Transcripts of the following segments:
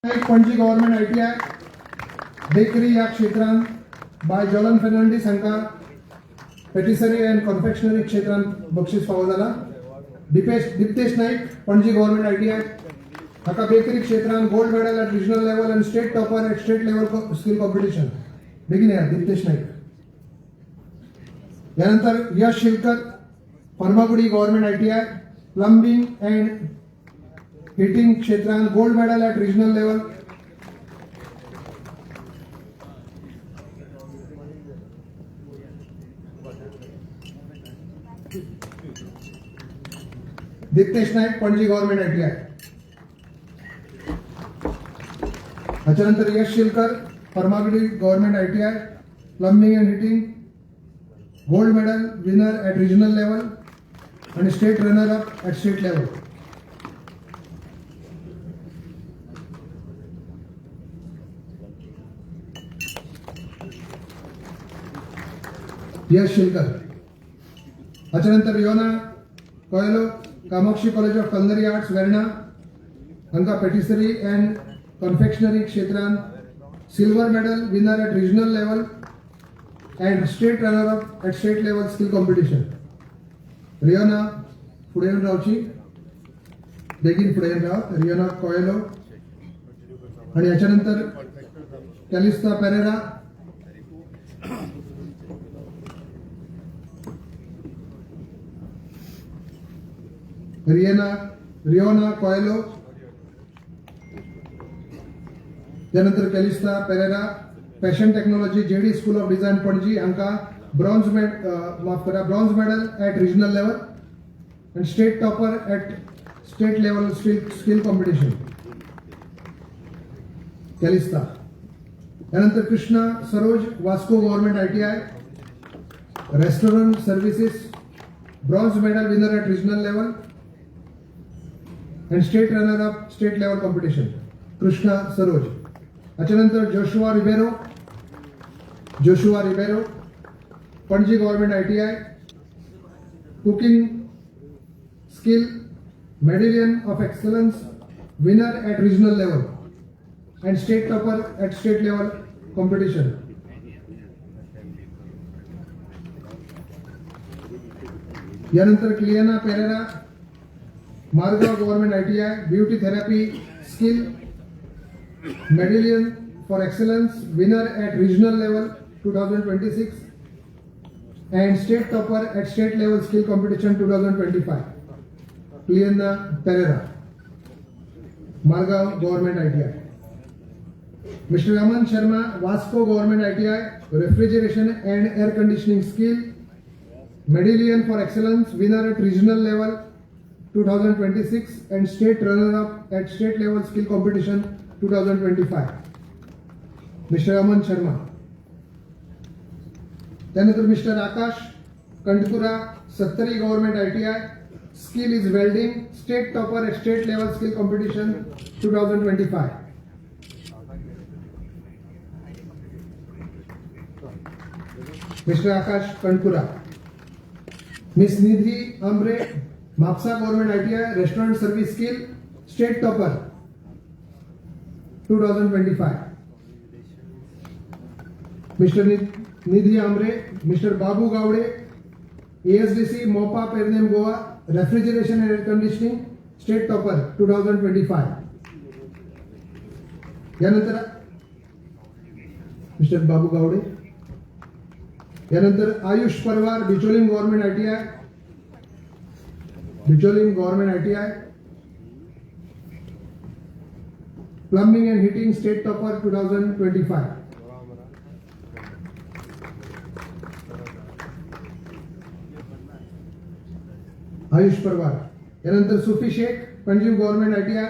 Panaji government ITI bakery या क्षेत्रांत bye Jhulan Fernandes हांकां पेटिसरी अँड कन्फेक्शनरी क्षेत्रांत बक्षीस फावो जाला. दिप्तेश नाईक पणजी गव्हर्नमेंट ITI हाका बेकरी क्षेत्रांत gold medal at regional level and state topper at state level skill competition. बेगीन या दिप्तेश नाईक. यानंतर Yash Shilkar Farmagudi government ITI plumbing and heating क्षेत्रांत gold medal at regional level. Diptesh Naik Panaji government ITI. त्याच्यानंतर Yash Shilkar Farmagudi government ITI plumbing and heating gold medal winner at regional level आणि state runner up at state level. Yash Shilkar. त्याच्यानंतर Yona Coelho Kamakshi college of culinary arts Verna हांकां patisserie and confectionery क्षेत्रांत silver medal winner at regional level and state runner up at state level skill competition. Riona फुडें येवन रावची, बेगीन फुडें येवन राव. रियोना कोयलो आणि याच्यानंतर कॅलिस्ता पेरेरा रियोना कोयलो त्यानंतर Calista Pereira fashion technology JD school of design Panaji हांकां bronze medal at regional level and state topper at state level skill competition. Calista. त्यानंतर Krishna Saroj Vasco government ITI restaurant services bronze medal winner at regional level and state runner up state level competition. Krishna Saroj. त्याच्यानंतर Joshua Ribeiro Panaji government ITI cooking skill medallion of excellence winner at regional level and state topper at state level competition. यानंतर Cliana Pereira Margao government ITI beauty therapy skill medallion for excellence winner at regional level 2026 and state topper at state level skill competition 2025. Cliana Pereira Margao government ITI. Mister Aman Sharma Vasco government ITI refrigeration and air conditioning skill medallion for excellence winner at regional level 2026 and state runner-up at state level skill competition 2025. Mr. Aman Sharma. त्यानंतर mister Akash Kantkura Sattari government ITI skill is welding state topper at state level skill competition 2025. Mister Akash Kantkura. Miss Nidhi Amre Mapusa government ITI restaurant service skill state topper 2025. Mister Nidhi Amre. Mister Babu Gawde ASDC Mopa Pernem Goa refrigeration and air conditioning state topper 2025. यानंतर mister Babu Gawde. यानंतर Ayush Parwar Bicholim government ITI plumbing and heating state topper 2025. Ayush परवार. यानंतर Sufi Shaikh Panjim government ITI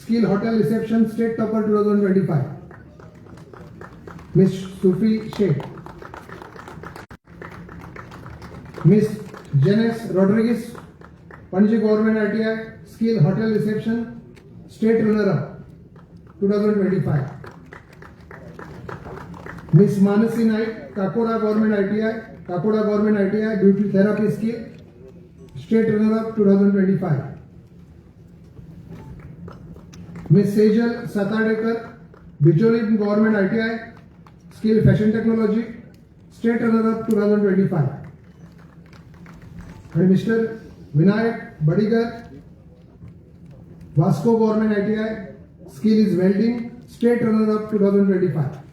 skill hotel reception state topper 2025. Miss Sufi Shaikh. Miss Jenes Rodrigues Panaji government ITI skill hotel reception state runner up 2025. Miss Mansi Naik Kakoda government ITI beauty therapy skill state runner up 2025. Miss Sejal Satardekar, Bicholi government ITI, skill fashion technology, state runner up 2025. आणि mister Vinayak Badiger, Vasco government ITI, skill is welding, state runner up 2025.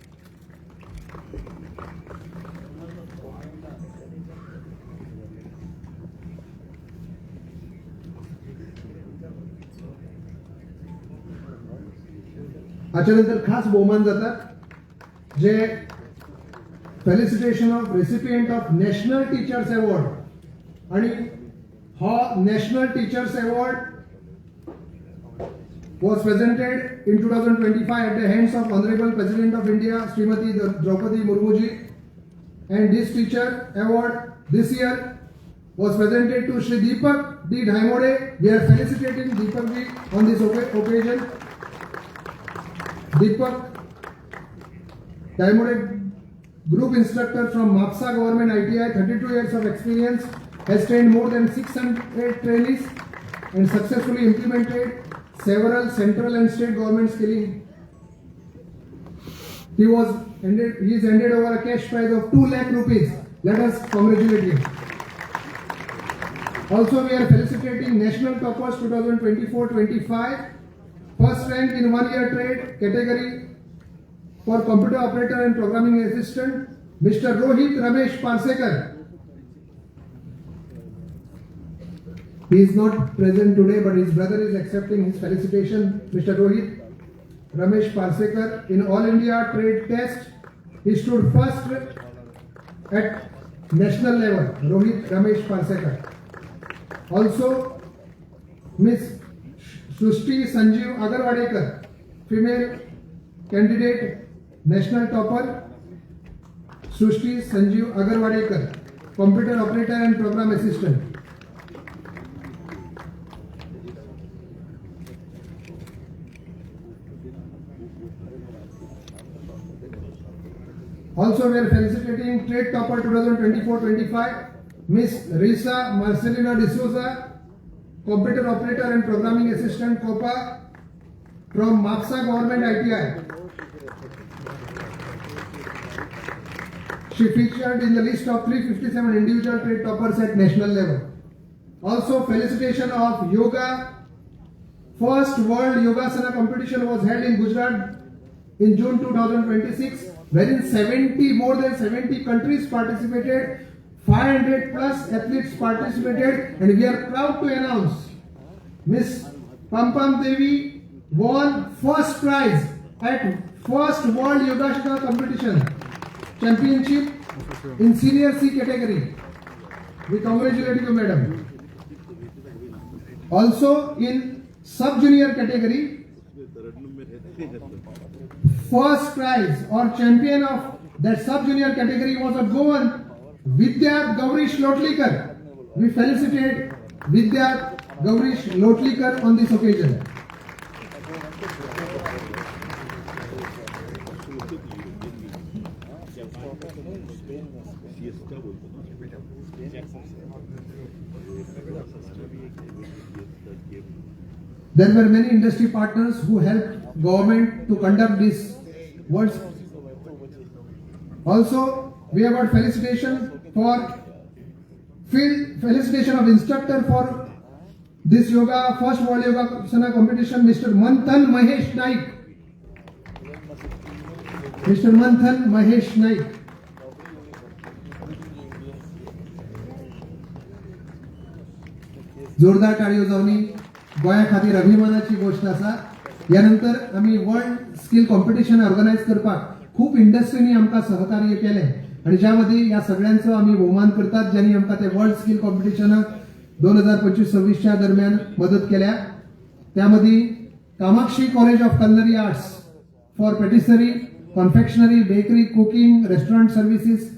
याच्यानंतर खास बहुमान जातात जे felicitation of recipient of national teachers award. आणि हा national teachers award was presented in 2025 at the hands of Honorable President of India, Srimati Draupadi Murmu ji, and this teacher award this year was presented to Shri Deepak D. Dhaimode. We are felicitating Deepak ji on this occasion. Deepak Dhaimode, group instructor from Mapsa Government ITI, 32 years of experience, has trained more than 600 trainees and successfully implemented several central and state government skilling. He is handed over a cash prize of 2 lakh rupees. Let us congratulate him. Also, we are felicitating National Toppers 2024-25, first rank in 1 year trade category for computer operator and programming assistant, Mr. Rohit Ramesh Parsekar. He is not present today, but his brother is accepting his felicitation. Mr. Rohit Ramesh Parsekar, in All India Trade Test, he stood first at national level. Rohit Ramesh Parsekar. Also, Miss Srushti Sanjeev Agarwadekar, female candidate, national topper. Srushti Sanjeev Agarwadekar, computer operator and program assistant. Also, we are felicitating Trade Topper 2024-25, Miss Risa Marcelina D'Souza, Computer Operator and Programming Assistant, COPA, from Mapsa Government ITI. She featured in the list of 357 individual trade toppers at national level. Also, felicitation of Yoga. First World Yogasana competition was held in Gujarat in June 2026. Wherein more than 70 countries participated, 500 plus athletes participated, and we are proud to announce Miss Pampam Devi won first prize at first World Yogasana competition championship in senior C category. We congratulate you, madam. Also in sub-junior category, first prize or champion of that sub-junior category was a Goan, Vidya Gaurish Lotlikar. We felicitate Vidya Gaurish Lotlikar on this occasion. There were many industry partners who helped government to conduct this world. Also, we have got felicitation of instructor for this yoga, first World Yogasana competition, Mr. Manthan Mahesh Naik. Mr. Manthan Mahesh Naik. जोरदार टाळयो जावनी गोंया खातीर अभिमानाची गोष्ट आसा. यानंतर आम्ही world skill competition organise करपाक खूप इंडस्ट्रीनी आमकां सहकार्य केले आणि ज्यामध्ये या सगळ्यांचं आम्ही बहुमान करतात ज्यांनी आमकां ते वर्ल्ड स्किल कॉम्पिटिशनाक 2025-26 दरम्यान मदत केल्या. त्यामध्ये Kamakshi college of culinary arts for patisserie, confectionery, bakery, cooking, restaurant services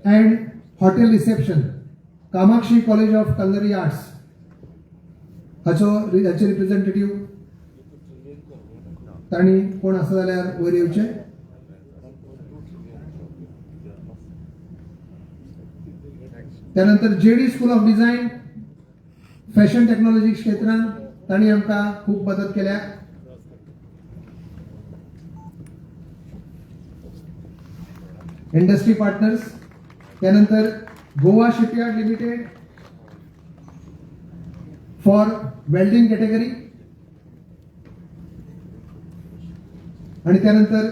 and hotel reception, Kamakshi college of culinary arts हाचे रिप्रेझेंटेटिव्ह तांणी कोण आसा जाल्यार वयर येवचे. त्यानंतर JD school of design fashion technology क्षेत्रांत तांणी आमकां खूप मदत केल्या. इंडस्ट्री पार्टनर्स, त्यानंतर Goa shipyard limited for welding category, आणि त्यानंतर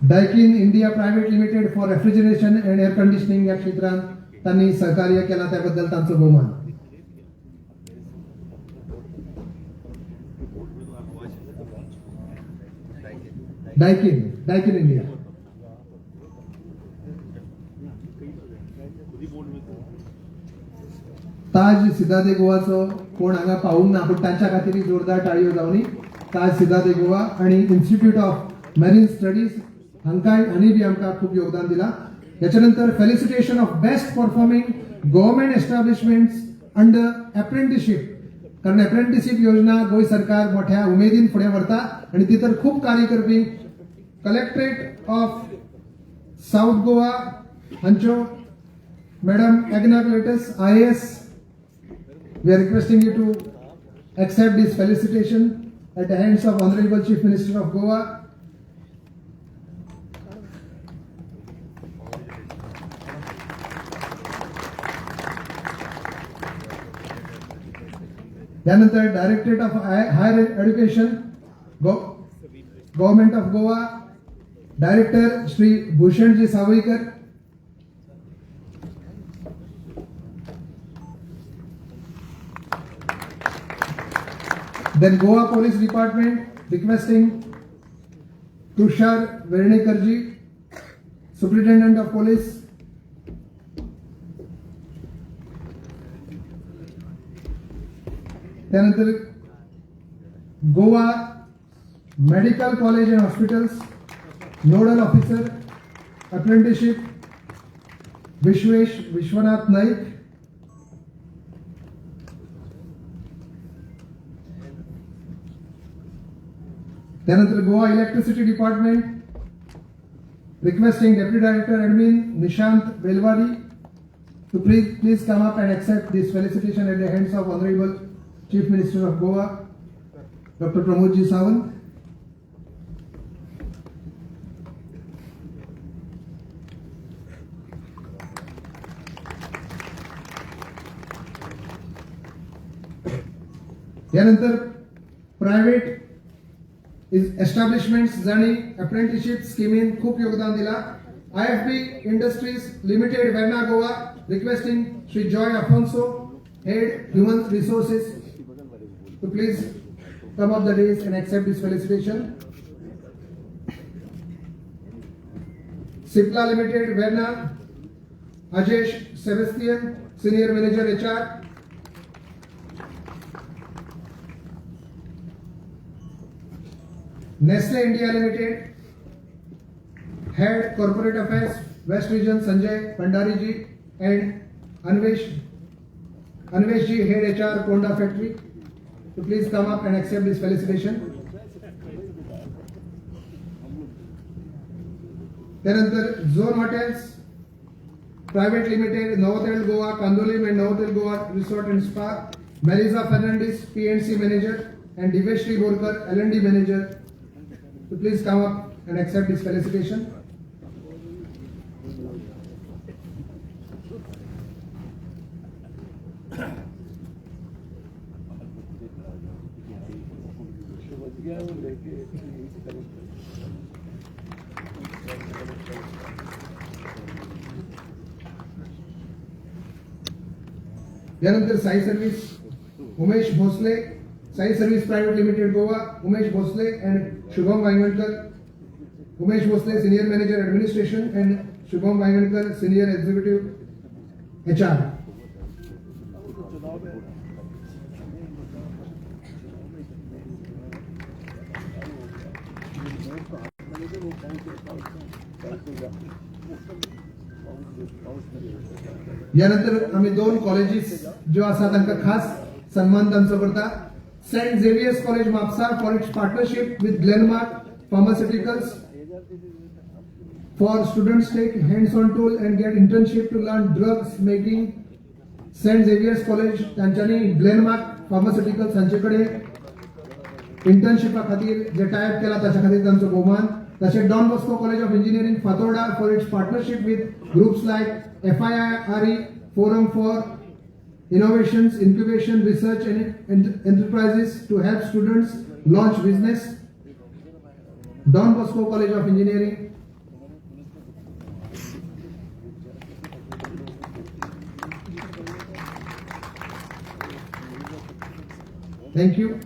Daikin India private limited for refrigeration and air conditioning या क्षेत्रात त्यांनी सहकार्य केला त्याबद्दल त्यांचं बहुमान. Daikin India. ताज सिदादे गोवाचो कोण हांगा पावूंक ना पूण तांच्या खातीर जोरदार ताळयो जावनी. ताज सिदादे गोवा आणि इन्स्टिट्यूट ऑफ मॅरीन स्टडीज हांणी बी आमकां खूप योगदान दिला. त्याच्यानंतर felicitation of best performing government establishments under apprenticeship, कारण अप्रेंटिसशिप योजना गोंय सरकार मोठ्या उमेदीन फुडें व्हरता आणि ती तर खूप कार्य करपी कलेक्टरेट ऑफ साऊथ गोवा हांच्यो madam Egna Cleetus IAS, we are requesting you to accept this felicitation at the hands of Honorable Chief Minister of Goa. त्यानंतर directorate of higher education government of Goa, director Shri Bhushanji Sawaikar. Then Goa Police Department requesting Tushar Vernekarji, Superintendent of Police. त्यानंतर Goa medical college and hospitals nodal officer apprenticeship Vishwanath Naik. त्यानंतर Goa electricity department requesting deputy director admin Nishant Belwadi to please come up and accept this felicitation at the hands of Honorable Chief Minister of Goa, Dr. Pramodji Sawant. यानंतर private establishments जाणी apprenticeship स्कीमीन खूप योगदान दिला. IFB industries limited Verna Goa requesting Shri Joy Afonso, head human resources, to please come up the days and accept this felicitation. Cipla Limited Verna, Ajesh Sebastian, Senior Manager HR. Nestle India Limited, Head Corporate Affairs, West Region Sanjay Pandari ji, and Anvesh ji, Head HR Konda Factory, to please come up and accept this felicitation. त्यानंतर Zone Hotels Private Limited, Novotel Goa, Kandolim and Novotel Goa Resort and Spa, Melissa Fernandez, PNC Manager, and Diveshri Borkar, L&D Manager, to please come up and accept this felicitation. यानंतर Sai service Umesh Bhosle, Sai service private limited Goa, Umesh Bhosle and Shubham Wangankar. Umesh Bhosle senior manager administration and Shubham Wangankar senior executive HR. यानंतर आम्ही 2 colleges जो आसा तांकां खास सन्मान तांचो करता. Saint Xavier's College Mapusa for its partnership with Glenmark pharmaceuticals for students take hands on tool and get internship to learn drugs making. Saint Xavier's College तांच्यांनी ग्लेनमार्क फार्मास्युटिकल्स हांचे कडेन इंटर्नशिपा खातीर जे टायप केला ताच्या खातीर तांचो भोवमान. तसेच Don Bosco College of Engineering Fatorda for its partnership with groups like FIRE forum for innovations, incubation, research and enterprises to help students launch business. Don Bosco College of Engineering. Thank you.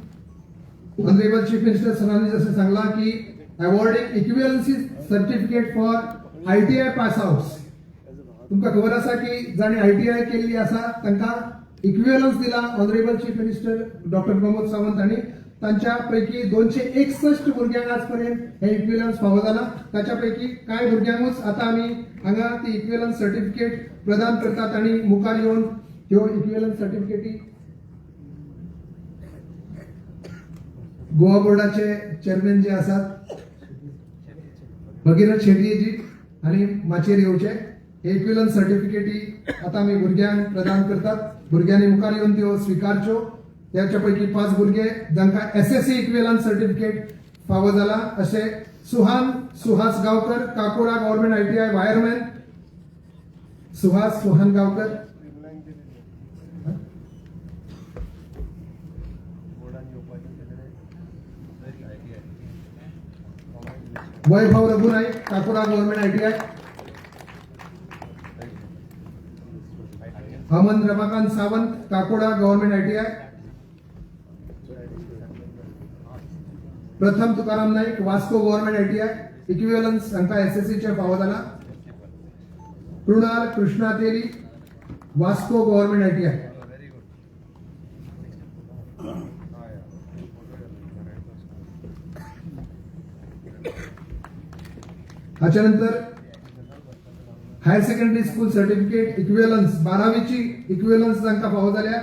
Honorable Chief Minister सरांनी जसं सांगला की awarding equivalency certificate for ITI pass outs. तुमका खबर असा की जाणी ITI केलेली असा तांका इक्विव्हलन्स दिला honourable chief minister doctor Pramod Sawant आणि त्यांच्यापैकी 261 भुरग्यांक आजपर्यंत हे इक्विव्हलन्स फावो जाला. त्याच्यापैकी काय भुरग्यांकूच आता आम्ही हांगा ती इक्विव्हलन्स सर्टिफिकेट प्रदान करतात आणि मुखार येऊन ह्यो इक्विव्हलन्स सर्टिफिकेटी गोवा बोर्डाचे चेअरमॅन जे आसात भगीरथ शेट्टीजी आणि माचेर येवचे इक्विव्हलन्स सर्टिफिकेटी आता आम्ही भुरग्यांक प्रदान करतात. भुरग्यांनी मुखार येऊन त्यो स्वीकारच्यो. त्याच्यापैकी 5 भुरगे जांका SSC इक्विव्हलन्स सर्टिफिकेट फावो जाला असे Suhas Gaonkar Kakoda government ITI wireman Suhan Gaonkar, Vaibhav Raghunaik Kakoda government ITI, Aman Ramakant Sawant Kakoda government ITI, Pratham Tukaram Naik Vasco government ITI equivalence हांका SSC चे फावो जाला. Krunal Krishna Teli Vasco government ITI. त्याच्यानंतर higher secondary school certificate equivalence 12वीची इक्विव्हलन्स जांका फावो जाल्या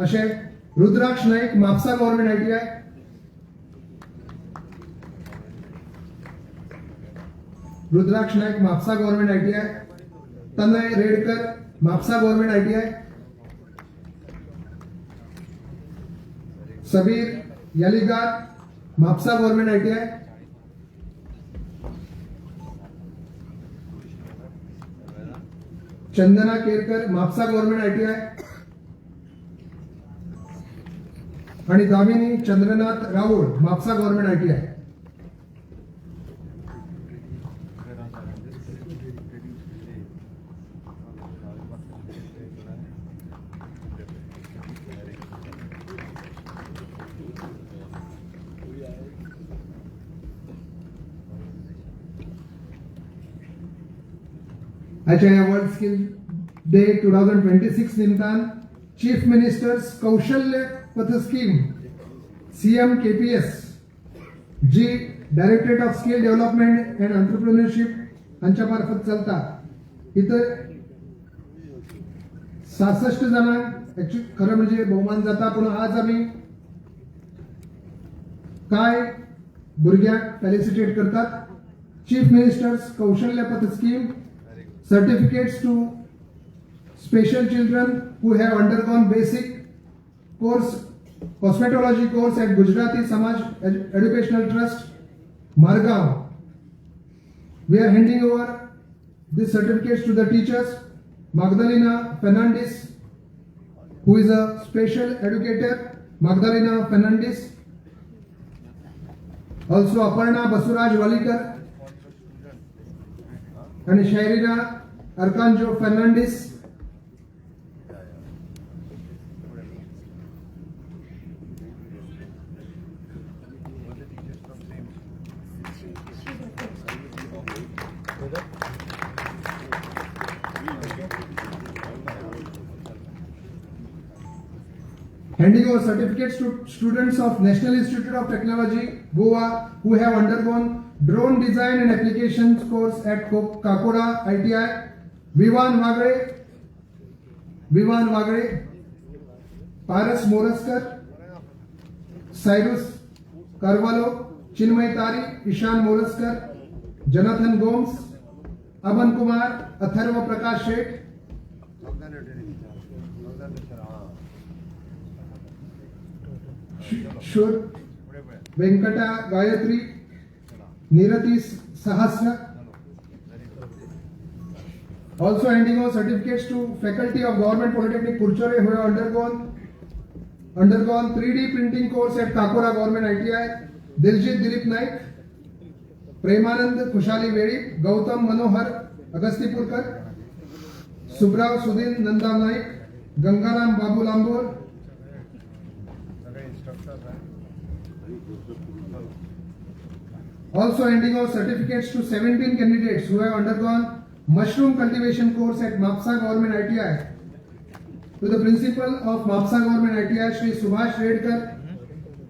असे Rudraksh Naik Mhapsa government ITI, Rudraksh Naik Mhapsa government ITI, Tanay Redkar Mhapsa government ITI, Sabir Yaligar Mhapsa government ITI, Chandana Kerkar Mapusa government ITI आणि Damini Chandranath Raul Mapusa government ITI. HII world skill day 2026 निमित्तान chief minister's Kaushalya Path scheme CM KPS जी directorate of skill development and entrepreneurship यांच्या मार्फत चालता. इथं 66 जणांक खरं म्हणजे बहुमान जाता. पण आज आम्ही काय भुरग्यांक फेलिसिटेट करतात. Chief minister's Kaushalya Path scheme certificates to special children who have undergone basic course cosmetology course at Gujarati Samaj Educational Trust, Margaon. We are handing over these certificates to the teachers Magdalena Fernandez, who is a special educator, Magdalena Fernandez. Also Aparna Basuraj Walikar and Shairina Arcanjo Fernandez. Handing over certificates to students of National Institute of Technology, Goa, who have undergone drone design and applications course at Kakoda ITI, Vivan Wagre, Paras Moraskar, Cyrus Carvalho, Chinmay Tari, Ishan Moraskar, Jonathan Gomes, Aman Kumar, Atharva Prakash Sheth, Shur Venkata Gayatri, Nirati Sahasra. Also handing over certificates to faculty of Government Polytechnic Kurchore who have undergone 3D printing course at Kakora Government ITI. Diljit Dilip Naik, Premanand Kushali Vedi, Gautam Manohar Agastipurkar, Subrav Sudin Nanda Naik, Gangaram Babu Lambur. Also handing out certificates to 17 candidates who have undergone mushroom cultivation course at Mapsa Government ITI. To the principal of Mapsa Government ITI, Shri Subhash Redkar,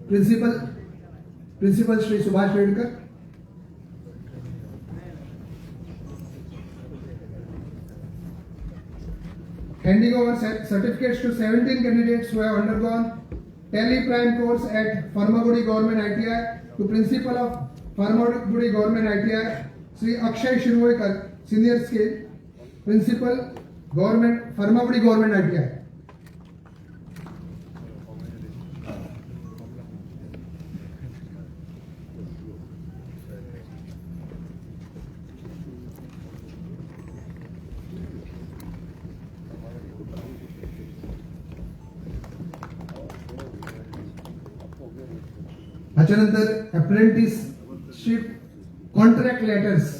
Principal Shri Subhash Redkar. Handing over certificates to 17 candidates who have undergone Tele Prime course at Farmagudi Government ITI. To Principal of Farmagudi Government ITI, Shri Akshay Shirvoikar, Senior Scale, Principal Government Farmagudi Government ITI. त्याच्यानंतर apprenticeship contract letters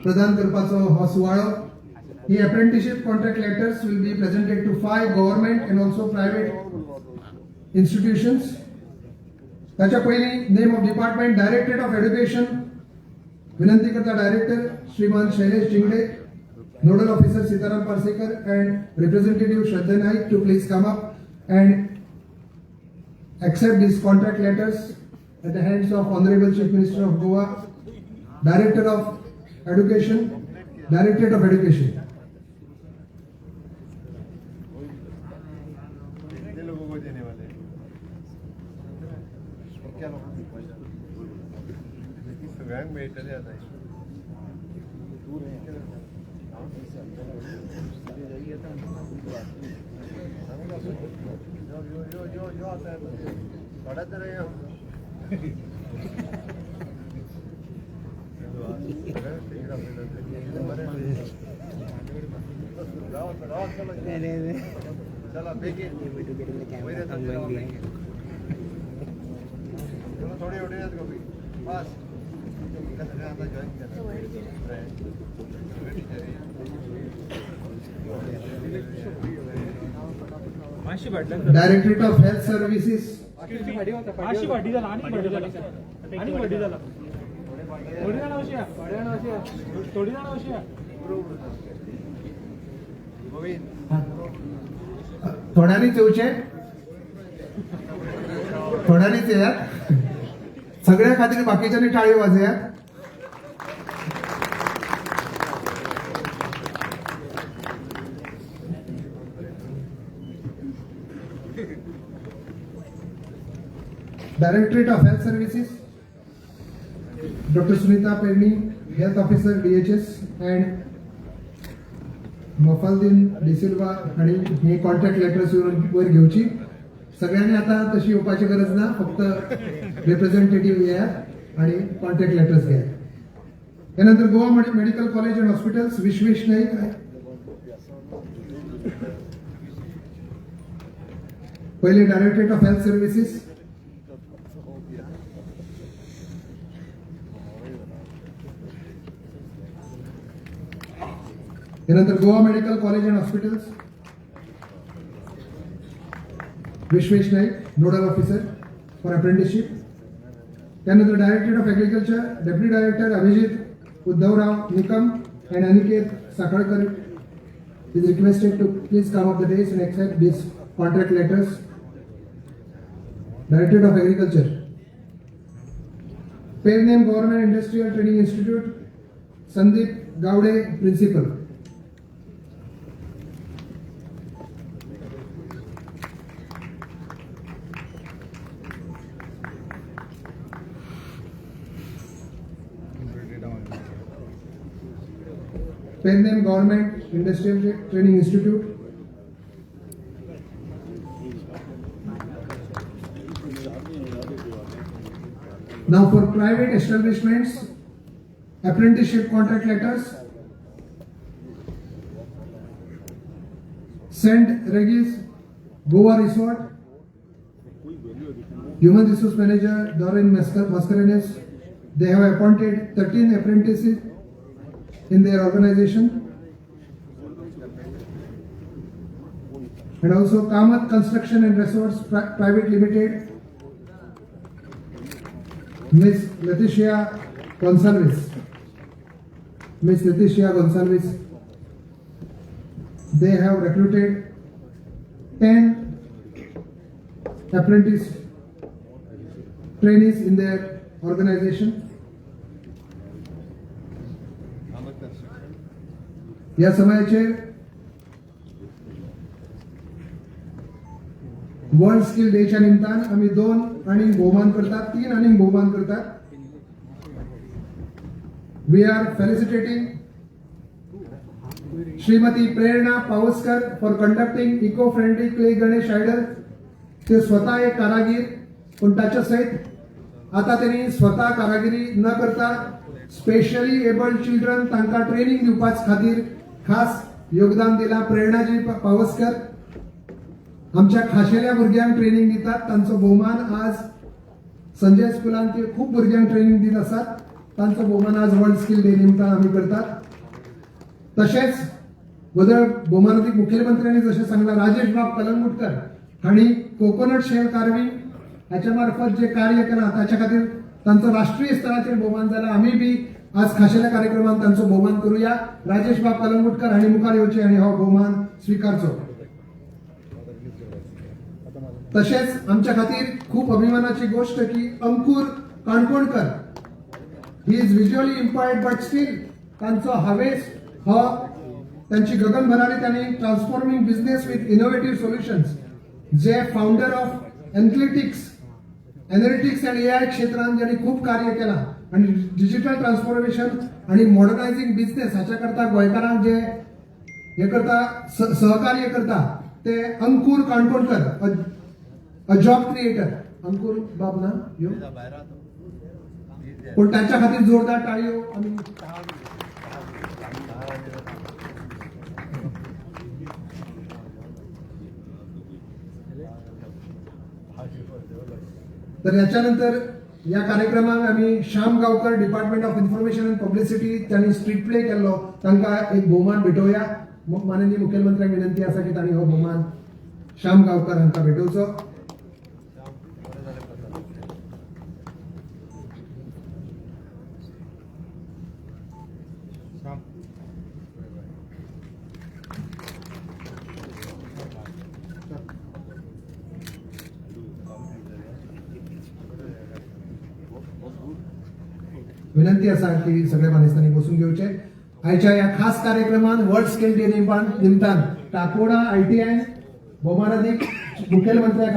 प्रदान करपाचो हो सुवाळो. ही apprenticeship contract letters will be presented to 5 government and also private institutions. त्याच्या पयलीं name of department directorate of education. विनंती करता director Shriman Shailesh Jingde, nodal officer Sitaram Parsekar and representative Shraddha Naik to please come up and accept these contract letters at the hands of Honorable Chief Minister of Goa, Director of Education, Directorate of Education. जो आता है बड़ा तरह चला देखिए थोड़ी उठी जाती कभी बस Directorate of Health Services. थोड्यांनीच येऊचे, थोड्यांनीच येयात. सगळ्या खातीर बाकीच्यांनी टाळी वाजयात. Directorate of Health Services, Dr. Sunita Perni, Health Officer DHS, and Mafaldin De Silva आणि हे कॉन्ट्रॅक्ट लेटर्स वर घेवची. सगळ्यांनी आता तशी येवपाची गरज ना, फक्त रिप्रेझेंटेटिव्ह येयात आणि कॉन्ट्रॅक्ट लेटर्स घेयात. त्यानंतर Goa medical college and hospitals Vishwesh Naik, पहिले डायरेक्टरेट ऑफ हेल्थ सर्व्हिसेस. त्यानंतर Goa medical college and hospitals Vishwesh Naik, nodal officer for apprenticeship. त्यानंतर directorate of agriculture, deputy director Abhijit Uddhavrao Nikam and Aniket Sakhalkar is requested to please come up the days and accept these contract letters. Directorate of Agriculture, pair name Government Industrial Training Institute, Sandeep Gowde, Principal. Pair name Government Industrial Training Institute. Now for private establishments, apprenticeship contract letters, St. Regis Goa Resort, Human Resource Manager Doreen Mascarenes. They have appointed 13 apprentices in their organization. And also Kamath Construction and Resorts Private Limited, Miss Leticia Gonsalves. Miss Leticia Gonsalves. They have recruited 10 apprentice trainees in their organization. या समयाचे world skill डेच्या निमतान आम्ही 2 आणि बहुमान करतात, 3 आणि बहुमान करतात. We are felicitating Shrimati Prerna Pawaskar for conducting eco friendly clay Ganesh idol. ते स्वतः एक कारागीर, पण त्याच्या सहित आता त्यांनी स्वतः कारागिरी न करता स्पेशली एबल्ड चिल्ड्रन तांकां ट्रेनिंग दिवपाच खातीर खास योगदान दिला. प्रेरणाजी पावसकर आमच्या खाशेल्या भुरग्यांक ट्रेनिंग दितात. तांचो भोवमान आज संजय स्कुलान ते खूप भुरग्यांक ट्रेनिंग दित असतात. तांचो भोवमान आज वर्ल्ड स्किल डे निमतान आम्ही करतात. तसेच बदल भोवमानाधिक मुख्यमंत्र्यांनी जसे सांगला, राजेश बाब कलंगुटकर हांणी कोकोनट शेल कार्विंग हाच्या मार्फत जे कार्य केला त्याच्या खातीर तांचो राष्ट्रीय स्तराचेर भोवमान जाला. आम्ही बी आज खाशेल्या कार्यक्रमात तांचो भोवमान करूया. राजेश बाब कलंगुटकर हांणी मुखार येवचे आणि हो भोवमान स्वीकारचो. तसेच आमच्या खातीर खूप अभिमानाची गोष्ट की Ankur Kankonkar, he is visually impaired but still तांचो हावेस हो त्यांची गगनभरारी त्यांनी transforming business with innovative solutions, जे फाउंडर ऑफ एनालिटिक्स आणि एआय क्षेत्रांत ज्यांनी खूप कार्य केला आणि डिजिटल ट्रान्सफॉर्मेशन आणि मॉडर्नायझिंग बिझनेस हाच्या करता गोंयकारांक जे हे करता सहकार्य करता ते अंकुर काणकोणकर, अ जॉब क्रिएटर. अंकुर बाब ना यो, पण त्यांच्या खातीर जोरदार टाळयो आम्ही. तर याच्यानंतर या कार्यक्रमात आम्ही Shyam Gavkar, department of information and publicity, त्यांनी स्ट्रीट प्ले केलो. तांकां एक भोवमान भेटोवया. माननीय मुख्यमंत्र्यांक विनंती आसा की तांणी हो भोवमान श्याम गावकर हांकां भेटोवचो. विनंती असा की सगळ्या मानेस्तांनी बसून घेवचे. आयच्या या खास कार्यक्रमात वर्ल्ड स्किल डे निमतान टाकोडा ITI भोवमानाधिक मुखेलमंत्र्या